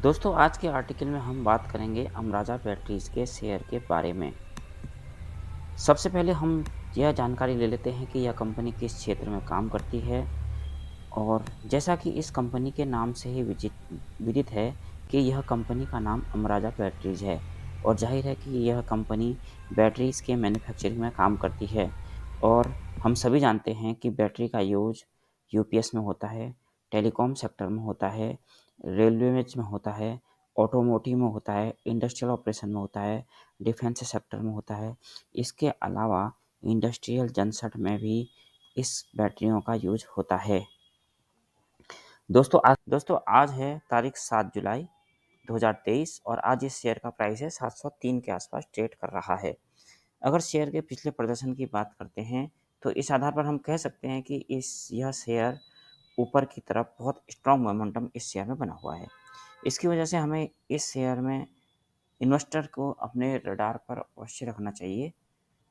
दोस्तों आज के आर्टिकल में हम बात करेंगे अमराजा बैटरीज के शेयर के बारे में। सबसे पहले हम यह जानकारी ले लेते हैं कि यह कंपनी किस क्षेत्र में काम करती है। और जैसा कि इस कंपनी के नाम से ही विदित है कि यह कंपनी का नाम अमराजा बैटरीज है। और जाहिर है कि यह कंपनी बैटरीज के मैन्युफैक्चरिंग में काम करती है। और हम सभी जानते हैं कि बैटरी का यूज यूपीएस में होता है, टेलीकॉम सेक्टर में होता है, रेलवेज में होता है, ऑटोमोटिव में होता है, इंडस्ट्रियल ऑपरेशन में होता है, डिफेंस सेक्टर में होता है। इसके अलावा इंडस्ट्रियल जनसट में भी इस बैटरियों का यूज होता है। दोस्तों आज है तारीख 7 जुलाई 2023 और आज इस शेयर का प्राइस है 703 के आसपास ट्रेड कर रहा है। अगर शेयर के पिछले प्रदर्शन की बात करते हैं तो इस आधार पर हम कह सकते हैं कि यह शेयर ऊपर की तरफ बहुत स्ट्रॉन्ग मोमेंटम इस शेयर में बना हुआ है। इसकी वजह से हमें इस शेयर में इन्वेस्टर को अपने रडार पर अवश्य रखना चाहिए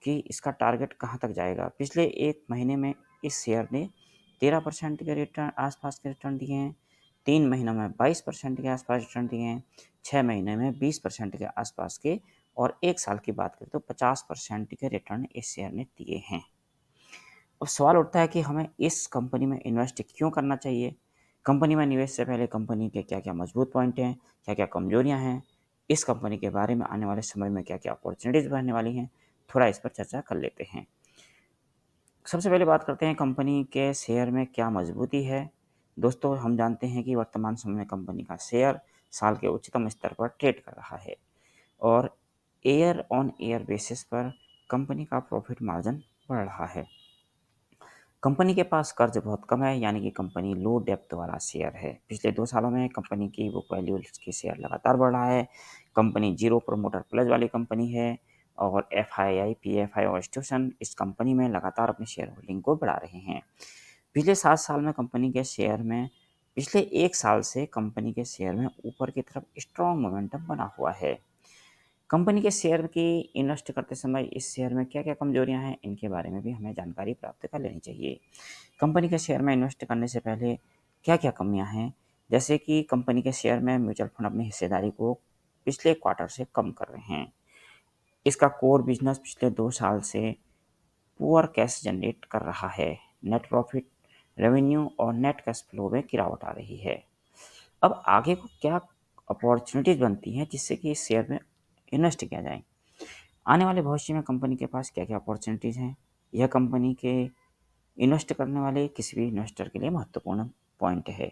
कि इसका टारगेट कहाँ तक जाएगा। पिछले एक महीने में इस शेयर ने 13% के रिटर्न आसपास के रिटर्न दिए हैं, 3 महीनों में 22% के आसपास रिटर्न दिए हैं, 6 महीने में 20% के आसपास के, और एक साल की बात करें तो 50% के रिटर्न इस शेयर ने दिए हैं। अब सवाल उठता है कि हमें इस कंपनी में इन्वेस्ट क्यों करना चाहिए। कंपनी में निवेश से पहले कंपनी के क्या क्या मजबूत पॉइंट हैं, क्या क्या कमजोरियां हैं, इस कंपनी के बारे में आने वाले समय में क्या क्या अपॉर्चुनिटीज़ बढ़ने वाली हैं, थोड़ा इस पर चर्चा कर लेते हैं। सबसे पहले बात करते हैं कंपनी के शेयर में क्या मजबूती है। दोस्तों हम जानते हैं कि वर्तमान समय में कंपनी का शेयर साल के उच्चतम स्तर पर ट्रेड कर रहा है और ईयर ऑन ईयर बेसिस पर कंपनी का प्रॉफिट मार्जिन बढ़ रहा है। कंपनी के पास कर्ज बहुत कम है, यानी कि कंपनी लो डेप्थ वाला शेयर है। पिछले 2 सालों में कंपनी की बुक वैल्यू की शेयर लगातार बढ़ रहा है। कंपनी जीरो प्रोमोटर प्लस वाली कंपनी है और एफआईआई, पीएफआई और इंस्टीट्यूशन इस कंपनी में लगातार अपनी शेयर होल्डिंग को बढ़ा रहे हैं। पिछले 7 साल में कंपनी के शेयर में पिछले एक साल से कंपनी के शेयर में ऊपर की तरफ स्ट्रॉन्ग मोमेंटम बना हुआ है। कंपनी के शेयर की इन्वेस्ट करते समय इस शेयर में क्या क्या कमजोरियां हैं, इनके बारे में भी हमें जानकारी प्राप्त कर लेनी चाहिए। कंपनी के शेयर में इन्वेस्ट करने से पहले क्या क्या कमियां हैं, जैसे कि कंपनी के शेयर में म्यूचुअल फंड अपनी हिस्सेदारी को पिछले क्वार्टर से कम कर रहे हैं। इसका कोर बिजनेस पिछले 2 साल से पुअर कैश जनरेट कर रहा है। नेट प्रॉफिट, रेवेन्यू और नेट कैश फ्लो में गिरावट आ रही है। अब आगे को क्या अपॉर्चुनिटीज बनती हैं जिससे कि इस शेयर में इन्वेस्ट किया जाए। आने वाले भविष्य में कंपनी के पास क्या क्या अपॉर्चुनिटीज़ हैं, यह कंपनी के इन्वेस्ट करने वाले किसी भी इन्वेस्टर के लिए महत्वपूर्ण पॉइंट है।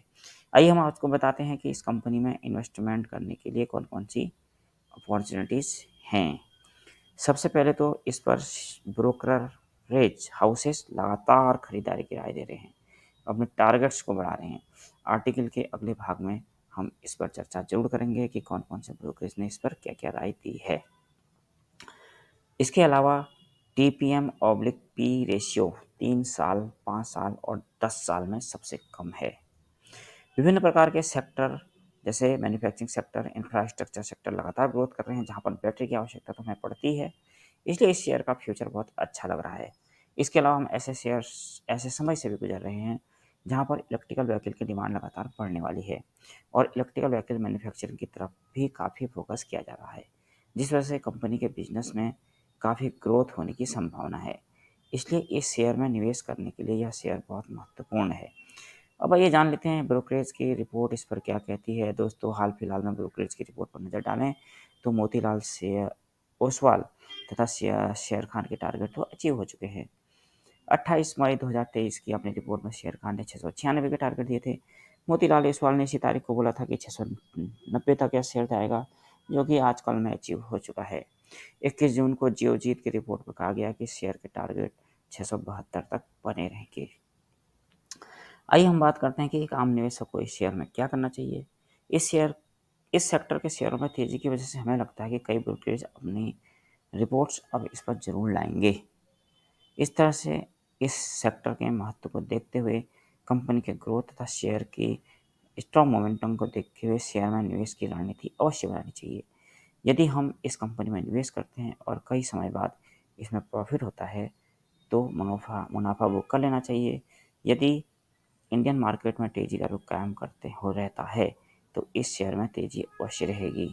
आइए हम आपको बताते हैं कि इस कंपनी में इन्वेस्टमेंट करने के लिए कौन कौन सी अपॉर्चुनिटीज़ हैं। सबसे पहले तो इस पर ब्रोकरेज हाउसेस लगातार खरीदारी की राय दे रहे हैं, अपने टारगेट्स को बढ़ा रहे हैं। आर्टिकल के अगले भाग में हम इस पर चर्चा जरूर करेंगे कि कौन कौन से ब्रोकरेज ने इस पर क्या क्या राय दी है। इसके अलावा TPM/P रेशियो 3 साल, 5 साल और 10 साल में सबसे कम है। विभिन्न प्रकार के सेक्टर जैसे मैन्युफैक्चरिंग सेक्टर, इंफ्रास्ट्रक्चर सेक्टर लगातार ग्रोथ कर रहे हैं, जहां पर बैटरी की आवश्यकता तो हमें पड़ती है। इसलिए इस शेयर का फ्यूचर बहुत अच्छा लग रहा है। इसके अलावा हम ऐसे शेयर्स ऐसे समय से भी गुजर रहे हैं जहां पर इलेक्ट्रिकल व्हीकल की डिमांड लगातार बढ़ने वाली है और इलेक्ट्रिकल व्हीकल मैन्युफैक्चरिंग की तरफ भी काफ़ी फोकस किया जा रहा है, जिस वजह से कंपनी के बिजनेस में काफ़ी ग्रोथ होने की संभावना है। इसलिए इस शेयर में निवेश करने के लिए यह शेयर बहुत महत्वपूर्ण है। अब आइए जान लेते हैं ब्रोकरेज की रिपोर्ट इस पर क्या कहती है। दोस्तों हाल फिलहाल में ब्रोकरेज की रिपोर्ट पर नज़र डालें तो मोतीलाल शेयर ओसवाल तथा शेयर खान के टारगेट तो अचीव हो चुके हैं। 28 मई 2023 की अपनी रिपोर्ट में शेयर खान ने 696 के टारगेट दिए थे। मोतीलाल ओसवाल ने इसी तारीख को बोला था कि 690 तक यह शेयर जाएगा, जो कि आज कल में अचीव हो चुका है। 21 जून को जियोजीत की रिपोर्ट में कहा गया कि शेयर के टारगेट 672 तक बने रहेंगे। आइए हम बात करते हैं कि एक आम निवेशक को इस शेयर में क्या करना चाहिए। इस सेक्टर के शेयरों में तेजी की वजह से हमें लगता है कि कई ब्रोकरेज अपनी रिपोर्ट्स अब इस पर जरूर लाएंगे। इस तरह से इस सेक्टर के महत्व को देखते हुए, कंपनी के ग्रोथ तथा शेयर की स्ट्रॉन्ग मोमेंटम को देखते हुए शेयर में निवेश की रणनीति अवश्य बनानी चाहिए। यदि हम इस कंपनी में निवेश करते हैं और कई समय बाद इसमें प्रॉफिट होता है तो मुनाफा बुक कर लेना चाहिए। यदि इंडियन मार्केट में तेजी का रुख कायम करते हो रहता है तो इस शेयर में तेज़ी अवश्य रहेगी।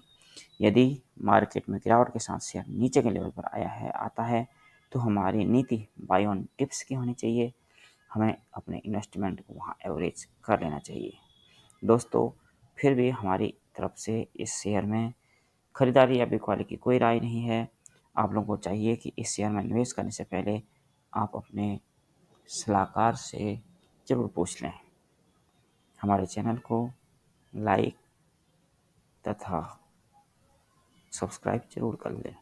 यदि मार्केट में गिरावट के साथ शेयर नीचे के लेवल पर आता है तो हमारी नीति बाय ऑन टिप्स की होनी चाहिए। हमें अपने इन्वेस्टमेंट को वहाँ एवरेज कर लेना चाहिए। दोस्तों, फिर भी हमारी तरफ से इस शेयर में खरीदारी या बिकवाली की कोई राय नहीं है। आप लोगों को चाहिए कि इस शेयर में निवेश करने से पहले आप अपने सलाहकार से ज़रूर पूछ लें। हमारे चैनल को लाइक तथा सब्सक्राइब ज़रूर कर लें।